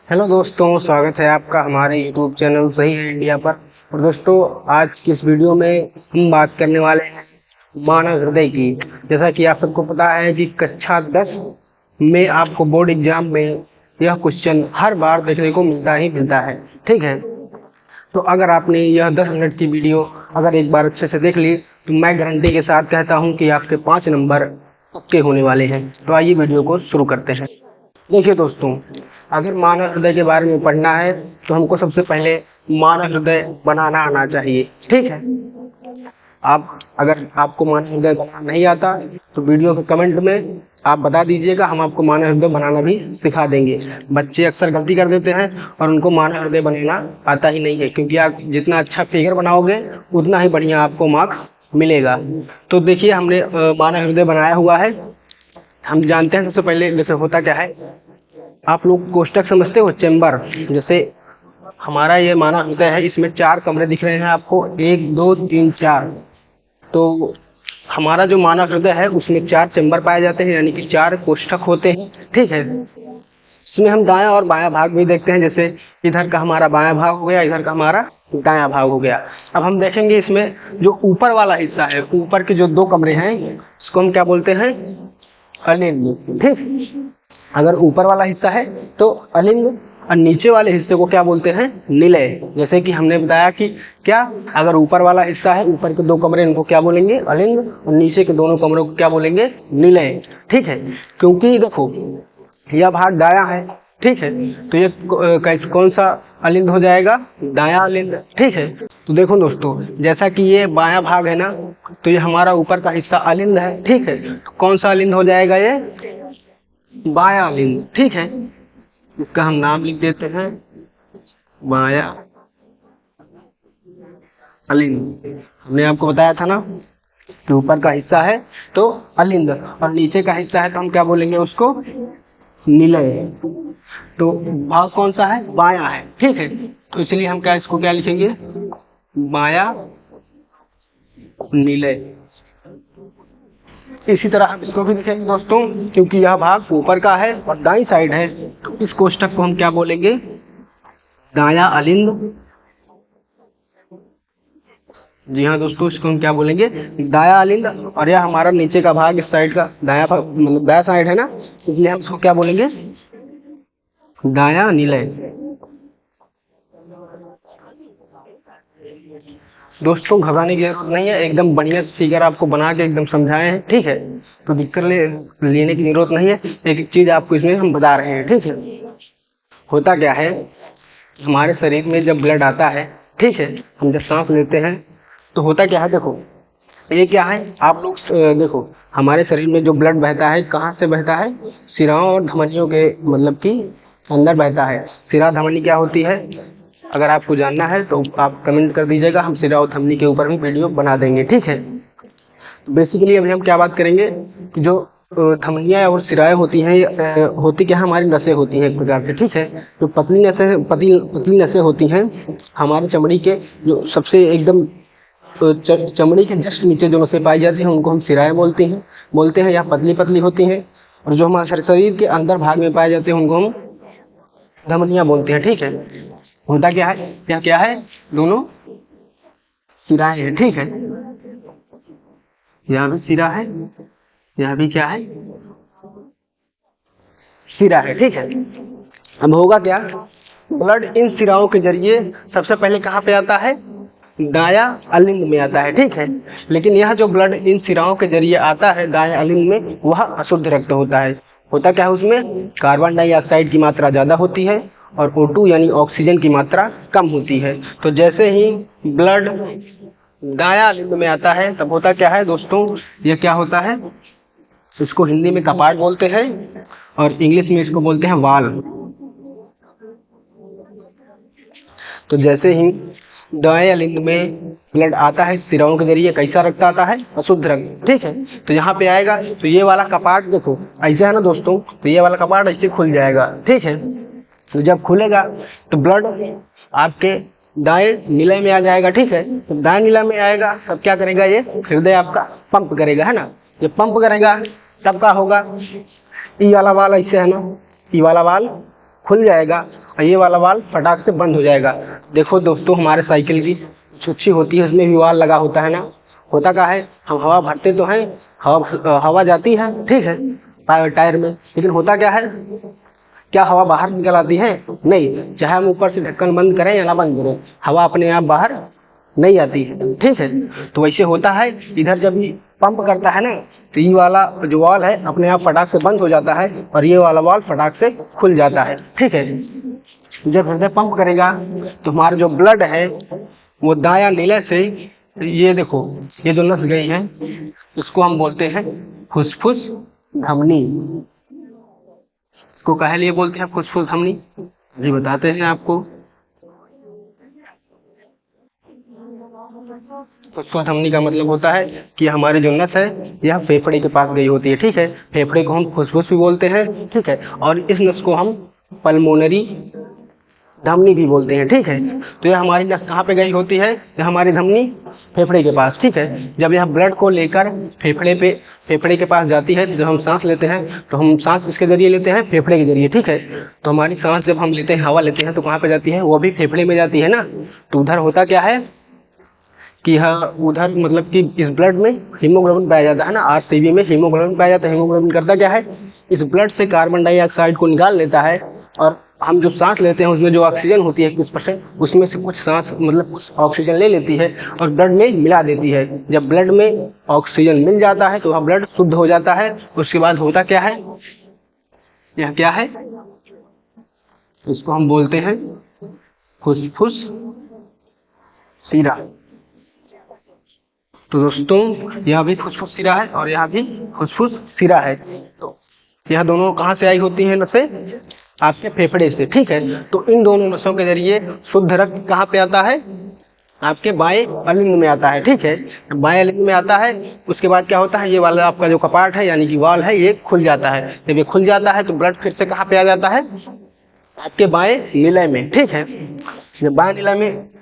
Hello दोस्तों, स्वागत है आपका हमारे यूट्यूब चैनल सही है इंडिया पर। और दोस्तों, आज की इस वीडियो में हम बात करने वाले हैं मानव हृदय की। जैसा कि आप सबको पता है कि कक्षा 10 में आपको बोर्ड एग्जाम में यह क्वेश्चन हर बार देखने को मिलता ही मिलता है। ठीक है, तो अगर आपने यह 10 मिनट की वीडियो अगर एक बार अच्छे से देख ली तो मैं गारंटी के साथ कहता हूं कि आपके 5 नंबर पक्के होने वाले हैं। तो आइए वीडियो को शुरू करते हैं। देखिए दोस्तों, अगर मानव हृदय के बारे में पढ़ना है तो हमको सबसे पहले मानव हृदय बनाना आना चाहिए। ठीक है, आप अगर आपको मानव हृदय बनाना नहीं आता तो वीडियो के कमेंट में आप बता दीजिएगा, हम आपको मानव हृदय बनाना भी सिखा देंगे। बच्चे अक्सर गलती कर देते हैं और उनको मानव हृदय बनाना आता ही नहीं है, क्योंकि आप जितना अच्छा फिगर बनाओगे उतना ही बढ़िया आपको मार्क्स मिलेगा। तो देखिए, हमने मानव हृदय बनाया हुआ है। हम जानते हैं सबसे पहले जैसे होता क्या है, आप लोग कोष्टक समझते हो, चेम्बर। जैसे हमारा ये मानव हृदय है, इसमें 4 कमरे दिख रहे हैं आपको, 1 2 3 4। तो हमारा जो मानव हृदय है उसमें 4 चेम्बर पाए जाते हैं, यानी कि 4 कोष्ठक होते हैं। ठीक है, इसमें हम दायां और बायां भाग भी देखते हैं। जैसे इधर का हमारा बायां भाग हो गया, इधर का हमारा दायां भाग हो गया। अब हम देखेंगे इसमें जो ऊपर वाला हिस्सा है, ऊपर के जो 2 कमरे हैं उसको हम क्या बोलते हैं, अलिंद। ठीक, अगर ऊपर वाला हिस्सा है तो अलिंद, और नीचे वाले हिस्से को क्या बोलते हैं, निलय। जैसे कि हमने बताया कि क्या, अगर ऊपर वाला हिस्सा है, ऊपर के 2 कमरे, इनको क्या बोलेंगे, अलिंद, और नीचे के दोनों कमरों को क्या बोलेंगे, निलय। ठीक है, क्योंकि देखो यह भाग दायां है। ठीक है, तो ये कौन सा अलिंद हो जाएगा, दायां अलिंद। ठीक है, तो देखो दोस्तों, जैसा कि ये बायां भाग है ना, तो ये हमारा ऊपर का हिस्सा अलिंद है। ठीक है, तो कौन सा अलिंद हो जाएगा, ये बायां अलिंद। ठीक है, इसका हम नाम लिख देते हैं बायां अलिंद। हमने आपको बताया था ना कि ऊपर का हिस्सा है तो अलिंद और नीचे का हिस्सा है तो हम क्या बोलेंगे उसको, निलय। तो भाग कौन सा है, बायां है। ठीक है, तो इसलिए हम क्या इसको क्या लिखेंगे, बायां निलय। इसी तरह हम इसको भी लिखेंगे दोस्तों, क्योंकि यह भाग ऊपर का है और दाईं साइड है, तो इस कोष्ठक को हम क्या बोलेंगे, दायां अलिंद। जी हाँ दोस्तों, इसको हम क्या बोलेंगे, दायां अलिंद। और यह हमारा नीचे का भाग इस साइड का दायां भाग, मतलब दायां साइड है ना, इसलिए हम इसको क्या बोलेंगे, दायां निलय। दोस्तों, घबराने की जरूरत नहीं है, एकदम बढ़िया फिगर आपको बना के एकदम समझाए हैं। ठीक है, तो दिक्कत लेने की जरूरत नहीं है। एक एक चीज आपको इसमें हम बता रहे हैं। ठीक है, होता क्या है, हमारे शरीर में जब ब्लड आता है, ठीक है, हम जब सांस लेते हैं तो होता क्या है, देखो ये क्या है, आप लोग देखो हमारे शरीर में जो ब्लड बहता है कहाँ से बहता है, सिराओं और धमनियों के मतलब कि अंदर बहता है। सिरा धमनी क्या होती है, अगर आपको जानना है तो आप कमेंट कर दीजिएगा, हम सिरा और धमनी के ऊपर भी वीडियो बना देंगे। ठीक है, तो बेसिकली अभी हम क्या बात करेंगे कि जो धमनियाँ और सिराएं होती हैं, होती क्या है, हमारी नसें होती हैं एक प्रकार से। ठीक है, जो पतली नसें होती हैं हमारे चमड़ी के, जो सबसे एकदम चमड़ी के जस्ट नीचे जो नसें पाई जाती हैं उनको हम सिराएं बोलते हैं या पतली पतली होती हैं। और जो हमारे शरीर के अंदर भाग में पाए जाते हैं उनको हम धमनियाँ बोलते हैं। ठीक है, होता क्या है, क्या है, दोनों सिराएं हैं। ठीक है, यहाँ भी सिरा है, यहाँ भी क्या है, सिरा है। ठीक है, अब होगा क्या, ब्लड इन सिराओं के जरिए सबसे पहले कहाँ पे आता है, दायां अलिंद में आता है। ठीक है, लेकिन यह जो ब्लड इन सिराओं के जरिए आता है दायां अलिंद में, वह अशुद्ध रक्त होता है। होता क्या है, उसमें कार्बन डाइऑक्साइड की मात्रा ज्यादा होती है और O2 यानी ऑक्सीजन की मात्रा कम होती है। तो जैसे ही ब्लड दायां अलिंद में आता है तब होता क्या है दोस्तों, यह क्या होता है, इसको हिंदी में कपाट बोलते हैं और इंग्लिश में इसको बोलते हैं वाल। तो जैसे ही दाएं अलिंद में ब्लड आता है सिराओं के जरिए, कैसा रक्त आता है, अशुद्ध रक्त। ठीक है, तो यहाँ पे आएगा तो ये वाला कपाट देखो ऐसे है ना दोस्तों, तो ये वाला कपाट ऐसे खुल जाएगा। ठीक है, तो जब खुलेगा तो ब्लड आपके दाएं निलय में आ जाएगा। ठीक है, तो दाएं निलय में आएगा तब क्या करेगा, ये हृदय आपका पंप करेगा, है ना। जब पंप करेगा तब क्या होगा, ई वाला वाल ऐसे है ना, ई वाला वाल खुल जाएगा और ये वाला वाल्व फटाक से बंद हो जाएगा। देखो दोस्तों, हमारे साइकिल की छुच्छी होती है, उसमें भी वाल्व लगा होता है ना। होता क्या है, हम हवा भरते तो हैं, हवा जाती है, ठीक है, टायर में, लेकिन होता क्या है, क्या हवा बाहर निकल आती है? नहीं। चाहे हम ऊपर से ढक्कन बंद करें या ना बंद करें, हवा अपने आप बाहर नहीं आती है, ठीक है। तो वैसे होता है, इधर जब ये पंप करता है ना, तो ये वाला जो वाल्व है अपने आप फटाक से बंद हो जाता है और ये वाला वाल्व फटाक से खुल जाता है, ठीक है। जब हृदय पंप करेगा तो हमारा जो ब्लड है वो दायां नीले से, ये देखो, ये जो नस गई है इसको हम बोलते हैं फुसफुस धमनी। इसको काहे लिए बोलते हैं फुसफुस धमनी, अभी बताते हैं आपको। फुसफुस धमनी का मतलब होता है कि हमारी जो नस है यह फेफड़े के पास गई होती है, ठीक है। फेफड़े को हम फुसफुस भी बोलते हैं, ठीक है, और इस नस को हम पल्मोनरी धमनी भी बोलते हैं, ठीक है। तो यह हमारी नस कहाँ पे गई होती है, यह हमारी धमनी फेफड़े के पास, ठीक है। जब यह ब्लड को लेकर फेफड़े के पास जाती है, तो जब हम सांस लेते हैं तो हम सांस किसके जरिए लेते हैं, फेफड़े के जरिए, ठीक है। तो हमारी सांस जब हम लेते हैं, हवा लेते हैं, तो कहाँ पे जाती है, वो भी फेफड़े में जाती है ना। तो उधर होता क्या है कि हाँ, उधर मतलब कि इस ब्लड में हीमोग्लोबिन पाया जाता है ना, आरसीबी में हीमोग्लोबिन पाया जाता है। हीमोग्लोबिन करता क्या है, इस ब्लड से कार्बन डाइऑक्साइड को निकाल लेता है और हम जो सांस लेते हैं उसमें जो ऑक्सीजन होती है कुछ परसेंट, उसमें से कुछ सांस मतलब कुछ ऑक्सीजन ले लेती है और ब्लड में मिला देती है। जब ब्लड में ऑक्सीजन मिल जाता है तो वह ब्लड शुद्ध हो जाता है। उसके बाद होता क्या है, यह क्या है, इसको हम बोलते हैं फुसफुस शिरा। तो दोस्तों, यह भी फुसफुस शिरा है और यह भी फुसफुस शिरा है। तो यह दोनों कहाँ से आई होती है नसें, आपके फेफड़े से, ठीक है। तो इन दोनों नसों के जरिए शुद्ध रक्त कहाँ पे आता है, आपके बाएं अलिंद में आता है, ठीक है। बाएं अलिंद में आता है, उसके बाद क्या होता है, ये वाला आपका जो कपाट है यानी कि वाल है, ये खुल जाता है। जब ये खुल जाता है तो ब्लड फिर से कहाँ पे आ जाता है, आपके बाएं निलय में, ठीक है। जब बाएं निलय में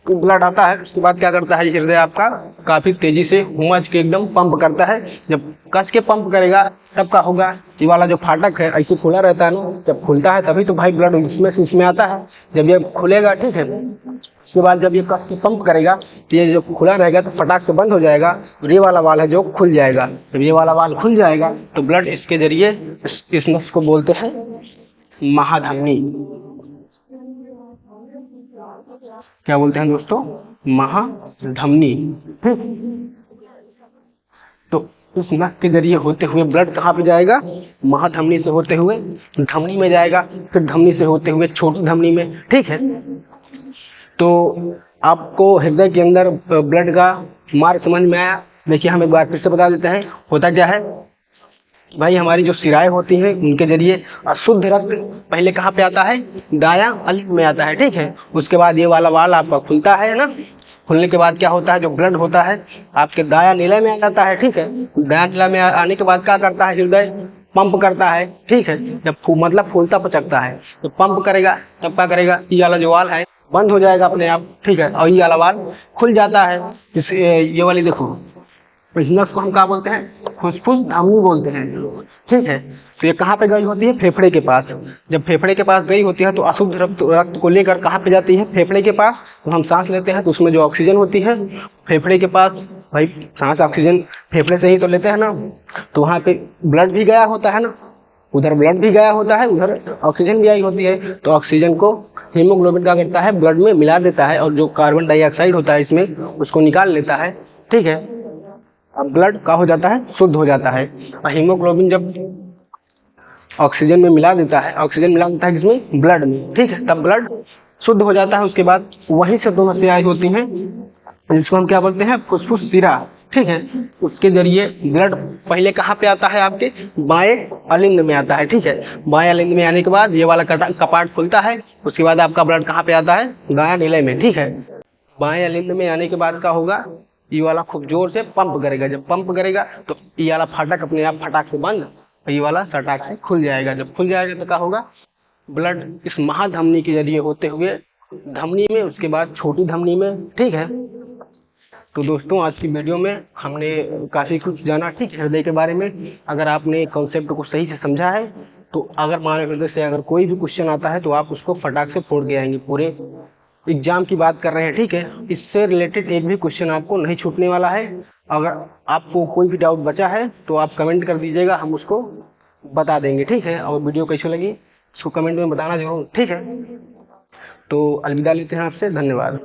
ब्लड आता है, उसके बाद क्या करता है, हृदय आपका काफी तेजी से हुमच के एकदम पंप करता है। जब कस के पंप करेगा तब क्या होगा, ये वाला जो फाटक है ऐसे खुला रहता है ना, जब खुलता है तभी तो भाई ब्लड इसमें से इसमें आता है। जब ये खुलेगा, ठीक है, उसके बाद जब ये कस के पंप करेगा तो ये जो खुला रहेगा तो फटाक से बंद हो जाएगा और ये वाला वाल है जो खुल जाएगा। जब ये वाला वाल खुल जाएगा तो ब्लड इसके जरिए इस नस को बोलते हैं महाधमनी। क्या बोलते हैं दोस्तों, महाधमनी। तो इस नस के जरिए होते हुए ब्लड कहाँ पे जाएगा, महाधमनी से होते हुए धमनी में जाएगा, फिर धमनी से होते हुए छोटी धमनी में, ठीक है। तो आपको हृदय के अंदर ब्लड का मार्ग समझ में आया। देखिए, हम एक बार फिर से बता देते हैं, होता क्या है भाई, हमारी जो शिराएं होती हैं उनके जरिए अशुद्ध रक्त पहले कहाँ पे आता है, दायां अलिंद में आता है, ठीक है। उसके बाद ये वाला वाल आपका खुलता है ना, खुलने के बाद क्या होता है, जो ब्लड होता है आपके दायां निलय में आ जाता है, ठीक है। दायां निलय में आने के बाद क्या करता है, हृदय पंप करता है, ठीक है। जब मतलब फूलता पचकता है, तो पंप करेगा, तब क्या करेगा, ये वाला जो वाल है बंद हो जाएगा अपने आप, ठीक है, और ये वाला वाल खुल जाता है। ये वाली देखो, इस नस को हम क्या बोलते हैं, फुसफुस धमनी बोलते हैं, ठीक है। तो ये कहाँ पे गई होती है, फेफड़े के पास। जब फेफड़े के पास गई होती है तो अशुद्ध रक्त को लेकर कहाँ पे जाती है, फेफड़े के पास। तो हम सांस लेते हैं तो उसमें जो ऑक्सीजन होती है फेफड़े के पास, भाई सांस ऑक्सीजन फेफड़े से ही तो लेते हैं ना, तो वहाँ पे ब्लड भी गया होता है ना, उधर ब्लड भी गया होता है, उधर ऑक्सीजन भी आई होती है। तो ऑक्सीजन को हीमोग्लोबिन क्या करता है, ब्लड में मिला देता है और जो कार्बन डाइऑक्साइड होता है इसमें उसको निकाल लेता है, ठीक है। अब ब्लड का हो जाता है, शुद्ध हो जाता है। और हीमोग्लोबिन जब ऑक्सीजन में मिला देता है, ऑक्सीजन मिला देता है किसमें, ब्लड में, ठीक है, तब ब्लड शुद्ध हो जाता है। उसके बाद वहीं से दो नसें आई होती हैं जिसको हम क्या बोलते हैं, फुसफुस शिरा, ठीक है। उसके जरिए ब्लड पहले कहाँ पे आता है, आपके बाएं अलिंद में आता है, ठीक है। बाएं अलिंद में आने के बाद ये वाला कपाट खुलता है, उसके बाद आपका ब्लड कहाँ पे आता है, दायां निलय में, ठीक है। बाएं अलिंद में आने के बाद क्या होगा, ये वाला खूब जोर से पंप करेगा। जब पंप करेगा तो ये वाला फाटक अपने आप फटाक से बंद, ये वाला सटाक से खुल जाएगा। जब खुल जाएगा तो क्या होगा, ब्लड इस महाधमनी के जरिए होते हुए धमनी में, उसके बाद छोटी धमनी में, ठीक है। तो दोस्तों, आज की वीडियो में हमने काफ़ी कुछ जाना, ठीक, हृदय के बारे में। अगर आपने कॉन्सेप्ट को सही से समझा है तो अगर मानव हृदय से अगर कोई भी क्वेश्चन आता है तो आप उसको फटाक से फोड़ के आएंगे। पूरे एग्जाम की बात कर रहे हैं, ठीक है। इससे रिलेटेड एक भी क्वेश्चन आपको नहीं छूटने वाला है। अगर आपको कोई भी डाउट बचा है तो आप कमेंट कर दीजिएगा, हम उसको बता देंगे, ठीक है। और वीडियो कैसी लगी उसको कमेंट में बताना जरूर, ठीक है। तो अलविदा लेते हैं आपसे, धन्यवाद।